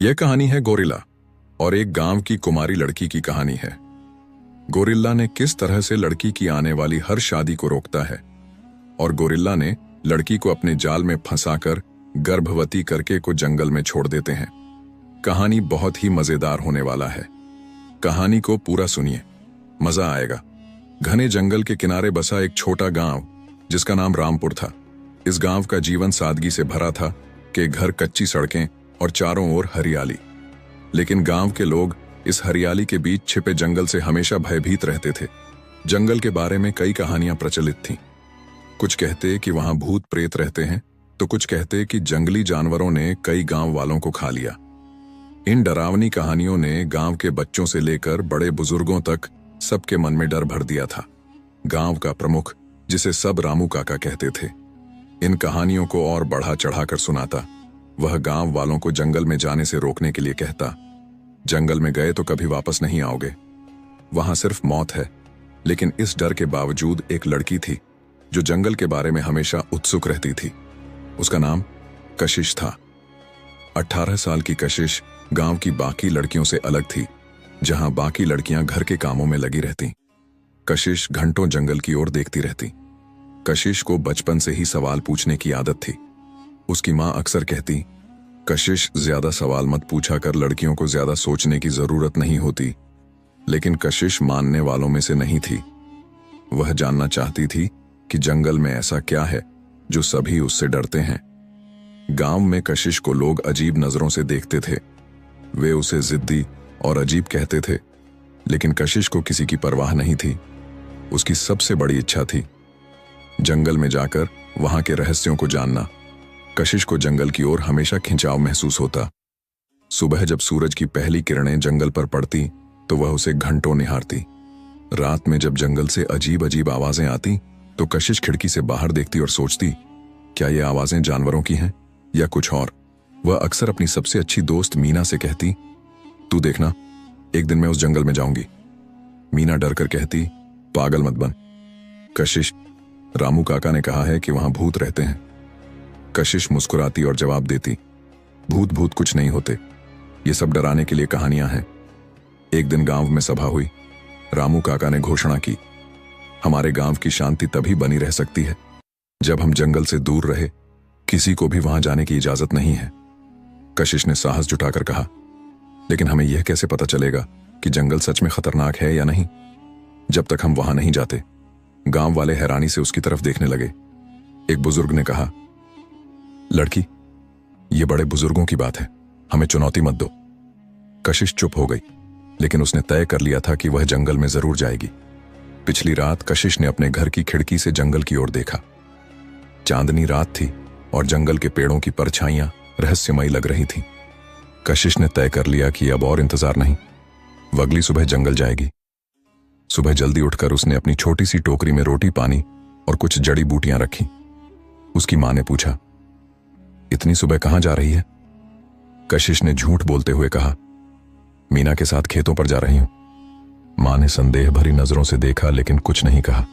यह कहानी है गोरिल्ला और एक गांव की कुमारी लड़की की कहानी है। गोरिल्ला ने किस तरह से लड़की की आने वाली हर शादी को रोकता है और गोरिल्ला ने लड़की को अपने जाल में फंसाकर गर्भवती करके को जंगल में छोड़ देते हैं। कहानी बहुत ही मजेदार होने वाला है। कहानी को पूरा सुनिए, मजा आएगा। घने जंगल के किनारे बसा एक छोटा गांव जिसका नाम रामपुर था। इस गांव का जीवन सादगी से भरा था कि घर, कच्ची सड़कें और चारों ओर हरियाली। लेकिन गांव के लोग इस हरियाली के बीच छिपे जंगल से हमेशा भयभीत रहते थे। जंगल के बारे में कई कहानियां प्रचलित थीं। कुछ कहते कि वहां भूत प्रेत रहते हैं, तो कुछ कहते कि जंगली जानवरों ने कई गांव वालों को खा लिया। इन डरावनी कहानियों ने गांव के बच्चों से लेकर बड़े बुजुर्गों तक सबके मन में डर भर दिया था। गांव का प्रमुख, जिसे सब रामू काका कहते थे, इन कहानियों को और बढ़ा चढ़ाकर सुनाता। वह गांव वालों को जंगल में जाने से रोकने के लिए कहता, जंगल में गए तो कभी वापस नहीं आओगे, वहां सिर्फ मौत है। लेकिन इस डर के बावजूद एक लड़की थी जो जंगल के बारे में हमेशा उत्सुक रहती थी। उसका नाम कशिश था। 18 साल की कशिश गांव की बाकी लड़कियों से अलग थी। जहां बाकी लड़कियां घर के कामों में लगी रहती, कशिश घंटों जंगल की ओर देखती रहती। कशिश को बचपन से ही सवाल पूछने की आदत थी। उसकी मां अक्सर कहती, कशिश, ज्यादा सवाल मत पूछा कर, लड़कियों को ज्यादा सोचने की जरूरत नहीं होती। लेकिन कशिश मानने वालों में से नहीं थी। वह जानना चाहती थी कि जंगल में ऐसा क्या है जो सभी उससे डरते हैं। गांव में कशिश को लोग अजीब नजरों से देखते थे। वे उसे जिद्दी और अजीब कहते थे, लेकिन कशिश को किसी की परवाह नहीं थी। उसकी सबसे बड़ी इच्छा थी जंगल में जाकर वहां के रहस्यों को जानना। कशिश को जंगल की ओर हमेशा खिंचाव महसूस होता। सुबह जब सूरज की पहली किरणें जंगल पर पड़ती तो वह उसे घंटों निहारती। रात में जब जंगल से अजीब अजीब आवाजें आती तो कशिश खिड़की से बाहर देखती और सोचती, क्या ये आवाजें जानवरों की हैं या कुछ और। वह अक्सर अपनी सबसे अच्छी दोस्त मीना से कहती, तू देखना, एक दिन मैं उस जंगल में जाऊंगी। मीना डर कर कहती, पागल मत बन कशिश, रामू काका ने कहा है कि वहां भूत रहते हैं। कशिश मुस्कुराती और जवाब देती, भूत भूत कुछ नहीं होते, ये सब डराने के लिए कहानियां हैं। एक दिन गांव में सभा हुई। रामू काका ने घोषणा की, हमारे गांव की शांति तभी बनी रह सकती है जब हम जंगल से दूर रहे। किसी को भी वहां जाने की इजाजत नहीं है। कशिश ने साहस जुटाकर कहा, लेकिन हमें यह कैसे पता चलेगा कि जंगल सच में खतरनाक है या नहीं, जब तक हम वहां नहीं जाते। गांव वाले हैरानी से उसकी तरफ देखने लगे। एक बुजुर्ग ने कहा, लड़की, ये बड़े बुजुर्गों की बात है, हमें चुनौती मत दो। कशिश चुप हो गई, लेकिन उसने तय कर लिया था कि वह जंगल में जरूर जाएगी। पिछली रात कशिश ने अपने घर की खिड़की से जंगल की ओर देखा। चांदनी रात थी और जंगल के पेड़ों की परछाइयां रहस्यमयी लग रही थीं। कशिश ने तय कर लिया कि अब और इंतजार नहीं, वह अगली सुबह जंगल जाएगी। सुबह जल्दी उठकर उसने अपनी छोटी सी टोकरी में रोटी, पानी और कुछ जड़ी बूटियां रखी। उसकी मां ने पूछा, इतनी सुबह कहां जा रही है? कशिश ने झूठ बोलते हुए कहा, मीना के साथ खेतों पर जा रही हूं। मां ने संदेह भरी नजरों से देखा, लेकिन कुछ नहीं कहा।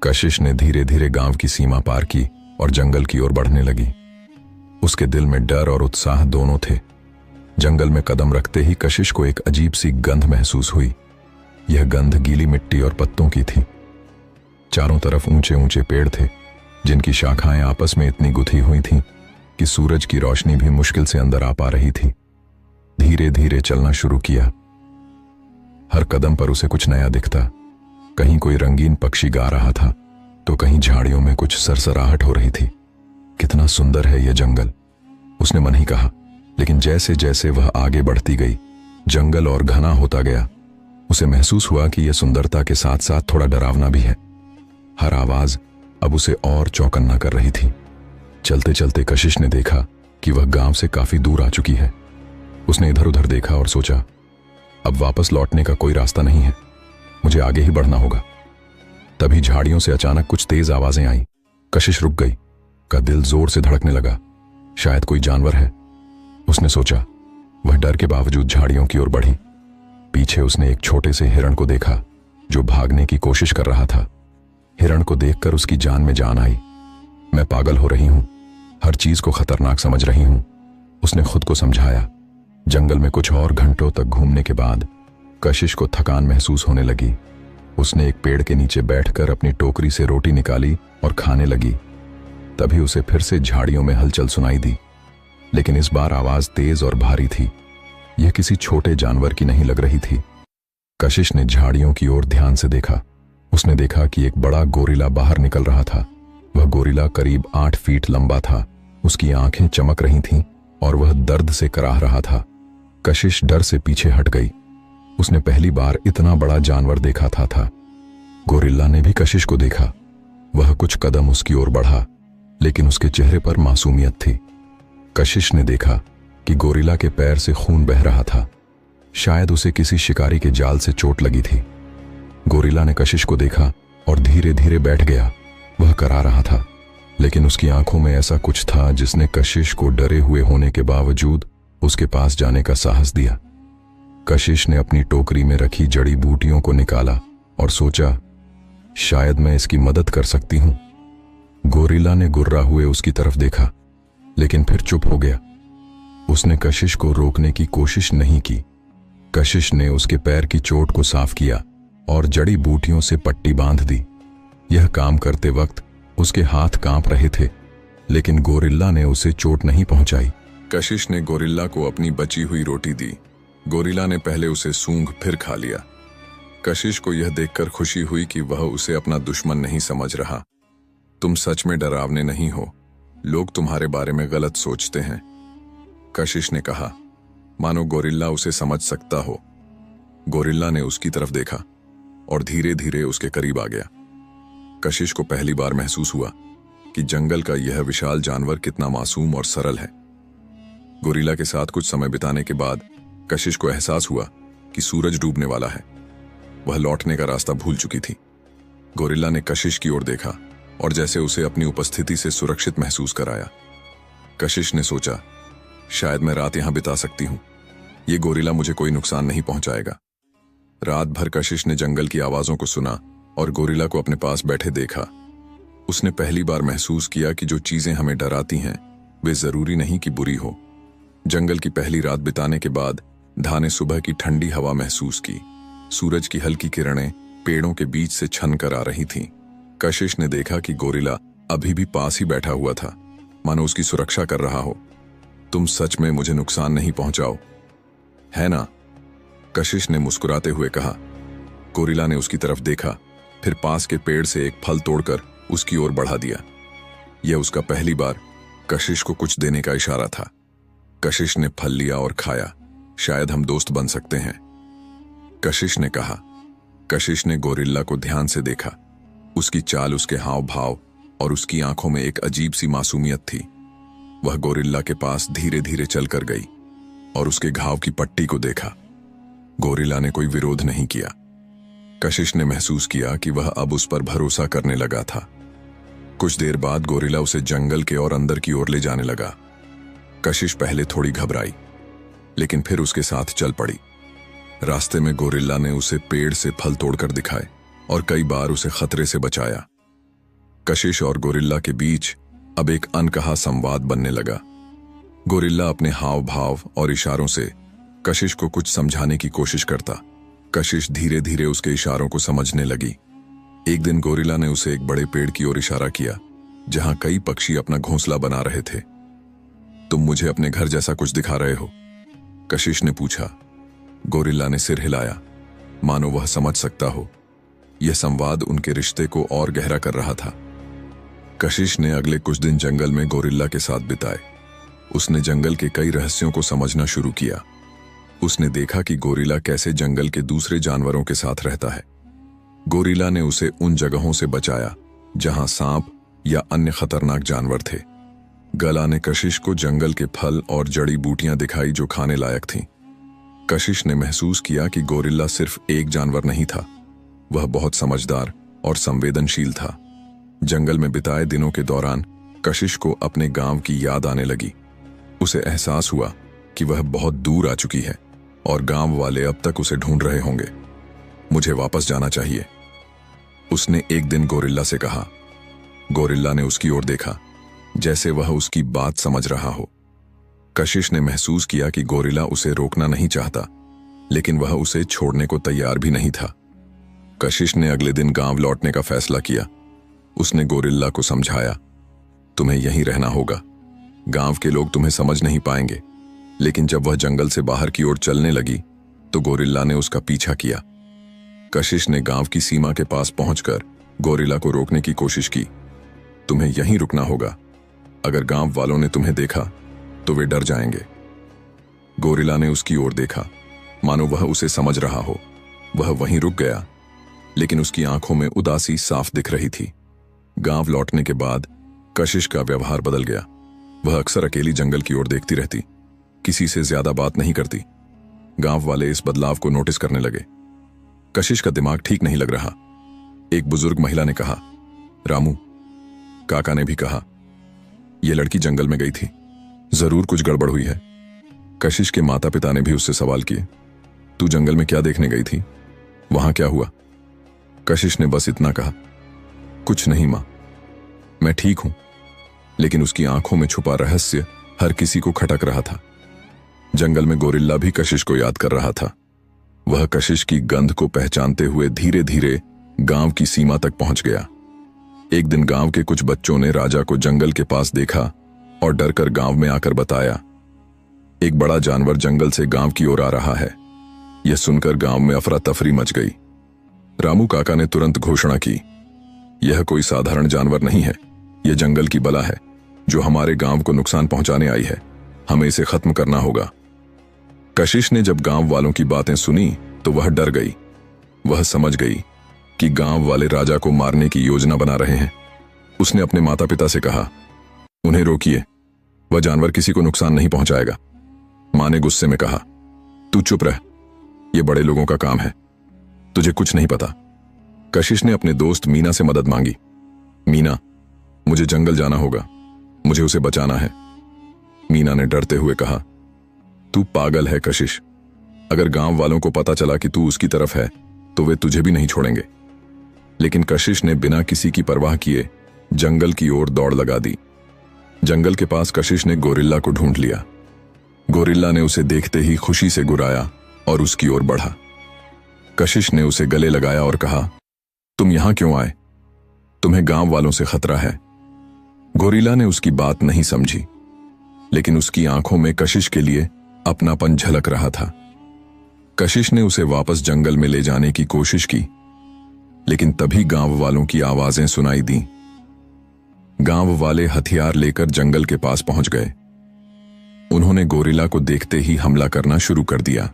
कशिश ने धीरे धीरे गांव की सीमा पार की और जंगल की ओर बढ़ने लगी। उसके दिल में डर और उत्साह दोनों थे। जंगल में कदम रखते ही कशिश को एक अजीब सी गंध महसूस हुई। यह गंध गीली मिट्टी और पत्तों की थी। चारों तरफ ऊंचे ऊंचे पेड़ थे, जिनकी शाखाएं आपस में इतनी गुथी हुई थीं कि सूरज की रोशनी भी मुश्किल से अंदर आ पा रही थी। धीरे धीरे चलना शुरू किया। हर कदम पर उसे कुछ नया दिखता। कहीं कोई रंगीन पक्षी गा रहा था, तो कहीं झाड़ियों में कुछ सरसराहट हो रही थी। कितना सुंदर है यह जंगल, उसने मन ही कहा। लेकिन जैसे जैसे वह आगे बढ़ती गई, जंगल और घना होता गया। उसे महसूस हुआ कि यह सुंदरता के साथ साथ थोड़ा डरावना भी है। हर आवाज अब उसे और चौकन्ना कर रही थी। चलते चलते कशिश ने देखा कि वह गांव से काफी दूर आ चुकी है। उसने इधर उधर देखा और सोचा, अब वापस लौटने का कोई रास्ता नहीं है, मुझे आगे ही बढ़ना होगा। तभी झाड़ियों से अचानक कुछ तेज आवाजें आई। कशिश रुक गई, का दिल जोर से धड़कने लगा। शायद कोई जानवर है, उसने सोचा। वह डर के बावजूद झाड़ियों की ओर बढ़ी। पीछे उसने एक छोटे से हिरण को देखा जो भागने की कोशिश कर रहा था। हिरण को देखकर उसकी जान में जान आई। मैं पागल हो रही हूं, हर चीज को खतरनाक समझ रही हूं, उसने खुद को समझाया। जंगल में कुछ और घंटों तक घूमने के बाद कशिश को थकान महसूस होने लगी। उसने एक पेड़ के नीचे बैठकर अपनी टोकरी से रोटी निकाली और खाने लगी। तभी उसे फिर से झाड़ियों में हलचल सुनाई दी, लेकिन इस बार आवाज तेज और भारी थी। यह किसी छोटे जानवर की नहीं लग रही थी। कशिश ने झाड़ियों की ओर ध्यान से देखा। उसने देखा कि एक बड़ा गोरिल्ला बाहर निकल रहा था। वह गोरिल्ला करीब 8 फीट लंबा था। उसकी आंखें चमक रही थीं और वह दर्द से कराह रहा था। कशिश डर से पीछे हट गई। उसने पहली बार इतना बड़ा जानवर देखा था। गोरिल्ला ने भी कशिश को देखा। वह कुछ कदम उसकी ओर बढ़ा, लेकिन उसके चेहरे पर मासूमियत थी। कशिश ने देखा कि गोरिल्ला के पैर से खून बह रहा था। शायद उसे किसी शिकारी के जाल से चोट लगी थी। गोरिल्ला ने कशिश को देखा और धीरे धीरे बैठ गया। वह करा रहा था, लेकिन उसकी आंखों में ऐसा कुछ था जिसने कशिश को डरे हुए होने के बावजूद उसके पास जाने का साहस दिया। कशिश ने अपनी टोकरी में रखी जड़ी बूटियों को निकाला और सोचा, शायद मैं इसकी मदद कर सकती हूं। गोरिल्ला ने गुर्रा हुए उसकी तरफ देखा, लेकिन फिर चुप हो गया। उसने कशिश को रोकने की कोशिश नहीं की। कशिश ने उसके पैर की चोट को साफ किया और जड़ी बूटियों से पट्टी बांध दी। यह काम करते वक्त उसके हाथ कांप रहे थे, लेकिन गोरिल्ला ने उसे चोट नहीं पहुंचाई। कशिश ने गोरिल्ला को अपनी बची हुई रोटी दी। गोरिल्ला ने पहले उसे सूंघ फिर खा लिया। कशिश को यह देखकर खुशी हुई कि वह उसे अपना दुश्मन नहीं समझ रहा। तुम सच में डरावने नहीं हो, लोग तुम्हारे बारे में गलत सोचते हैं, कशिश ने कहा, मानो गोरिल्ला उसे समझ सकता हो। गोरिल्ला ने उसकी तरफ देखा और धीरे धीरे उसके करीब आ गया। कशिश को पहली बार महसूस हुआ कि जंगल का यह विशाल जानवर कितना मासूम और सरल है। गोरिल्ला के साथ कुछ समय बिताने के बाद कशिश को एहसास हुआ कि सूरज डूबने वाला है। वह लौटने का रास्ता भूल चुकी थी। गोरिल्ला ने कशिश की ओर देखा और जैसे उसे अपनी उपस्थिति से सुरक्षित महसूस कराया। कशिश ने सोचा, शायद मैं रात यहां बिता सकती हूं। यह गोरिल्ला मुझे कोई नुकसान नहीं पहुंचाएगा। रात भर कशिश ने जंगल की आवाजों को सुना और गोरिल्ला को अपने पास बैठे देखा। उसने पहली बार महसूस किया कि जो चीजें हमें डराती हैं वे जरूरी नहीं कि बुरी हो। जंगल की पहली रात बिताने के बाद धाने सुबह की ठंडी हवा महसूस की। सूरज की हल्की किरणें पेड़ों के बीच से छन कर आ रही थीं। कशिश ने देखा कि गोरिल्ला अभी भी पास ही बैठा हुआ था, मानो उसकी सुरक्षा कर रहा हो। तुम सच में मुझे नुकसान नहीं पहुंचाओ, है ना? कशिश ने मुस्कुराते हुए कहा। गोरिल्ला ने उसकी तरफ देखा, फिर पास के पेड़ से एक फल तोड़कर उसकी ओर बढ़ा दिया। यह उसका पहली बार कशिश को कुछ देने का इशारा था। कशिश ने फल लिया और खाया। शायद हम दोस्त बन सकते हैं, कशिश ने कहा। कशिश ने गोरिल्ला को ध्यान से देखा। उसकी चाल, उसके हाव भाव और उसकी आंखों में एक अजीब सी मासूमियत थी। वह गोरिल्ला के पास धीरे धीरे चलकर गई और उसके घाव की पट्टी को देखा। गोरिल्ला ने कोई विरोध नहीं किया। कशिश ने महसूस किया कि वह अब उस पर भरोसा करने लगा था। कुछ देर बाद गोरिल्ला उसे जंगल के और अंदर की ओर ले जाने लगा। कशिश पहले थोड़ी घबराई, लेकिन फिर उसके साथ चल पड़ी। रास्ते में गोरिल्ला ने उसे पेड़ से फल तोड़कर दिखाए और कई बार उसे खतरे से बचाया। कशिश और गोरिल्ला के बीच अब एक अनकहा संवाद बनने लगा। गोरिल्ला अपने हाव भाव और इशारों से कशिश को कुछ समझाने की कोशिश करता। कशिश धीरे धीरे उसके इशारों को समझने लगी। एक दिन गोरिल्ला ने उसे एक बड़े पेड़ की ओर इशारा किया, जहां कई पक्षी अपना घोंसला बना रहे थे। तुम मुझे अपने घर जैसा कुछ दिखा रहे हो? कशिश ने पूछा। गोरिल्ला ने सिर हिलाया, मानो वह समझ सकता हो। यह संवाद उनके रिश्ते को और गहरा कर रहा था। कशिश ने अगले कुछ दिन जंगल में गोरिल्ला के साथ बिताए। उसने जंगल के कई रहस्यों को समझना शुरू किया। उसने देखा कि गोरिल्ला कैसे जंगल के दूसरे जानवरों के साथ रहता है। गोरिल्ला ने उसे उन जगहों से बचाया जहां सांप या अन्य खतरनाक जानवर थे। गला ने कशिश को जंगल के फल और जड़ी बूटियां दिखाई जो खाने लायक थीं। कशिश ने महसूस किया कि गोरिल्ला सिर्फ एक जानवर नहीं था, वह बहुत समझदार और संवेदनशील था। जंगल में बिताए दिनों के दौरान कशिश को अपने गांव की याद आने लगी। उसे एहसास हुआ कि वह बहुत दूर आ चुकी है और गांव वाले अब तक उसे ढूंढ रहे होंगे। मुझे वापस जाना चाहिए, उसने एक दिन गोरिल्ला से कहा। गोरिल्ला ने उसकी ओर देखा, जैसे वह उसकी बात समझ रहा हो। कशिश ने महसूस किया कि गोरिल्ला उसे रोकना नहीं चाहता, लेकिन वह उसे छोड़ने को तैयार भी नहीं था। कशिश ने अगले दिन गांव लौटने का फैसला किया। उसने गोरिल्ला को समझाया, तुम्हें यहीं रहना होगा। गांव के लोग तुम्हें समझ नहीं पाएंगे। लेकिन जब वह जंगल से बाहर की ओर चलने लगी तो गोरिल्ला ने उसका पीछा किया। कशिश ने गांव की सीमा के पास पहुंचकर गोरिल्ला को रोकने की कोशिश की। तुम्हें यहीं रुकना होगा। अगर गांव वालों ने तुम्हें देखा तो वे डर जाएंगे। गोरिल्ला ने उसकी ओर देखा, मानो वह उसे समझ रहा हो। वह वहीं रुक गया, लेकिन उसकी आंखों में उदासी साफ दिख रही थी। गांव लौटने के बाद कशिश का व्यवहार बदल गया। वह अक्सर अकेली जंगल की ओर देखती रहती, किसी से ज्यादा बात नहीं करती। गांव वाले इस बदलाव को नोटिस करने लगे। कशिश का दिमाग ठीक नहीं लग रहा। एक बुजुर्ग महिला ने कहा, रामू, काका ने भी कहा, यह लड़की जंगल में गई थी, जरूर कुछ गड़बड़ हुई है। कशिश के माता पिता ने भी उससे सवाल किए, तू जंगल में क्या देखने गई थी? वहां क्या हुआ? कशिश ने बस इतना कहा, कुछ नहीं मां, मैं ठीक हूं। लेकिन उसकी आंखों में छुपा रहस्य हर किसी को खटक रहा था। जंगल में गोरिल्ला भी कशिश को याद कर रहा था। वह कशिश की गंध को पहचानते हुए धीरे धीरे गांव की सीमा तक पहुंच गया। एक दिन गांव के कुछ बच्चों ने राजा को जंगल के पास देखा और डरकर गांव में आकर बताया, एक बड़ा जानवर जंगल से गांव की ओर आ रहा है। यह सुनकर गांव में अफरा तफरी मच गई। रामू काका ने तुरंत घोषणा की, यह कोई साधारण जानवर नहीं है, यह जंगल की बला है जो हमारे गांव को नुकसान पहुंचाने आई है। हमें इसे खत्म करना होगा। कशिश ने जब गांव वालों की बातें सुनी तो वह डर गई। वह समझ गई कि गांव वाले राजा को मारने की योजना बना रहे हैं। उसने अपने माता पिता से कहा, उन्हें रोकिए, वह जानवर किसी को नुकसान नहीं पहुंचाएगा। मां ने गुस्से में कहा, तू चुप रह, यह बड़े लोगों का काम है, तुझे कुछ नहीं पता। कशिश ने अपने दोस्त मीना से मदद मांगी। मीना, मुझे जंगल जाना होगा, मुझे उसे बचाना है। मीना ने डरते हुए कहा, तू पागल है कशिश, अगर गांव वालों को पता चला कि तू उसकी तरफ है तो वे तुझे भी नहीं छोड़ेंगे। लेकिन कशिश ने बिना किसी की परवाह किए जंगल की ओर दौड़ लगा दी। जंगल के पास कशिश ने गोरिल्ला को ढूंढ लिया। गोरिल्ला ने उसे देखते ही खुशी से गुर्राया और उसकी ओर बढ़ा। कशिश ने उसे गले लगाया और कहा, तुम यहां क्यों आए? तुम्हें गांव वालों से खतरा है। गोरिल्ला ने उसकी बात नहीं समझी, लेकिन उसकी आंखों में कशिश के लिए अपनापन झलक रहा था। कशिश ने उसे वापस जंगल में ले जाने की कोशिश की, लेकिन तभी गांव वालों की आवाजें सुनाई दी। गांव वाले हथियार लेकर जंगल के पास पहुंच गए। उन्होंने गोरिल्ला को देखते ही हमला करना शुरू कर दिया।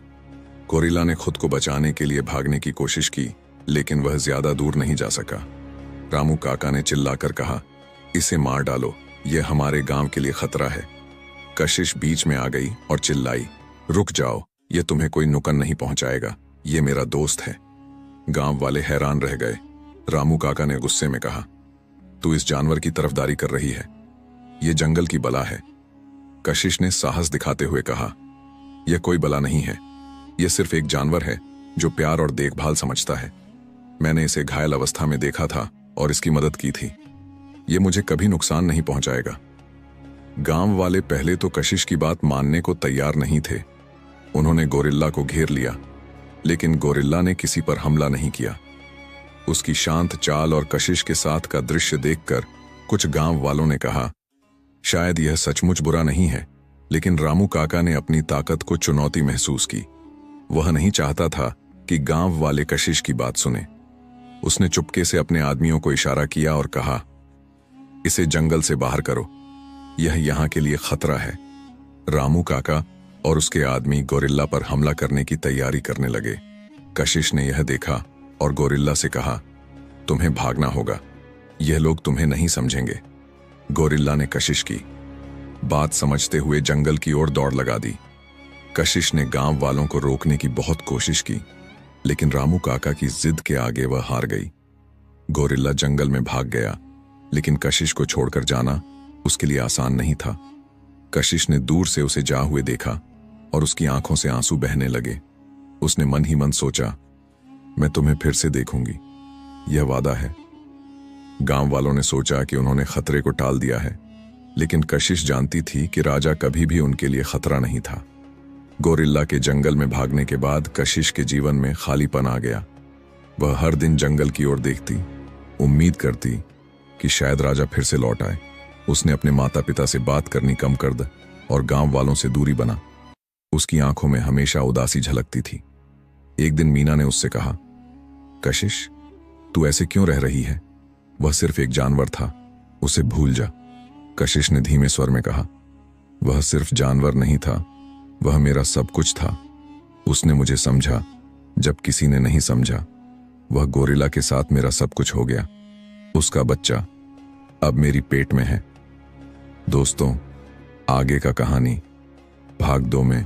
गोरिल्ला ने खुद को बचाने के लिए भागने की कोशिश की, लेकिन वह ज्यादा दूर नहीं जा सका। रामू काका ने चिल्लाकर कहा, इसे मार डालो, यह हमारे गांव के लिए खतरा है। कशिश बीच में आ गई और चिल्लाई, रुक जाओ, यह तुम्हें कोई नुकसान नहीं पहुंचाएगा, यह मेरा दोस्त है। गांव वाले हैरान रह गए। रामू काका ने गुस्से में कहा, तू इस जानवर की तरफदारी कर रही है, यह जंगल की बला है। कशिश ने साहस दिखाते हुए कहा, यह कोई बला नहीं है, यह सिर्फ एक जानवर है जो प्यार और देखभाल समझता है। मैंने इसे घायल अवस्था में देखा था और इसकी मदद की थी। यह मुझे कभी नुकसान नहीं पहुंचाएगा। गांव वाले पहले तो कशिश की बात मानने को तैयार नहीं थे। उन्होंने गोरिल्ला को घेर लिया, लेकिन गोरिल्ला ने किसी पर हमला नहीं किया। उसकी शांत चाल और कशिश के साथ का दृश्य देखकर कुछ गांव वालों ने कहा, शायद यह सचमुच बुरा नहीं है। लेकिन रामू काका ने अपनी ताकत को चुनौती महसूस की। वह नहीं चाहता था कि गांव वाले कशिश की बात सुने। उसने चुपके से अपने आदमियों को इशारा किया और कहा, इसे जंगल से बाहर करो, यह यहां के लिए खतरा है। रामू काका और उसके आदमी गोरिल्ला पर हमला करने की तैयारी करने लगे। कशिश ने यह देखा और गोरिल्ला से कहा, तुम्हें भागना होगा, यह लोग तुम्हें नहीं समझेंगे। गोरिल्ला ने कशिश की बात समझते हुए जंगल की ओर दौड़ लगा दी। कशिश ने गांव वालों को रोकने की बहुत कोशिश की, लेकिन रामू काका की जिद के आगे वह हार गई। गोरिल्ला जंगल में भाग गया, लेकिन कशिश को छोड़कर जाना उसके लिए आसान नहीं था। कशिश ने दूर से उसे जा हुए देखा और उसकी आंखों से आंसू बहने लगे। उसने मन ही मन सोचा, मैं तुम्हें फिर से देखूंगी, यह वादा है। गांव वालों ने सोचा कि उन्होंने खतरे को टाल दिया है, लेकिन कशिश जानती थी कि राजा कभी भी उनके लिए खतरा नहीं था। गोरिल्ला के जंगल में भागने के बाद कशिश के जीवन में खालीपन आ गया। वह हर दिन जंगल की ओर देखती, उम्मीद करती कि शायद राजा फिर से लौट आए। उसने अपने माता पिता से बात करनी कम कर दी और गांव वालों से दूरी बना। उसकी आंखों में हमेशा उदासी झलकती थी। एक दिन मीना ने उससे कहा, कशिश, तू ऐसे क्यों रह रही है? वह सिर्फ एक जानवर था, उसे भूल जा। कशिश ने धीमे स्वर में कहा, वह सिर्फ जानवर नहीं था, वह मेरा सब कुछ था। उसने मुझे समझा जब किसी ने नहीं समझा। वह गोरिल्ला के साथ मेरा सब कुछ हो गया। उसका बच्चा अब मेरी पेट में है। दोस्तों, आगे का कहानी भाग 2 में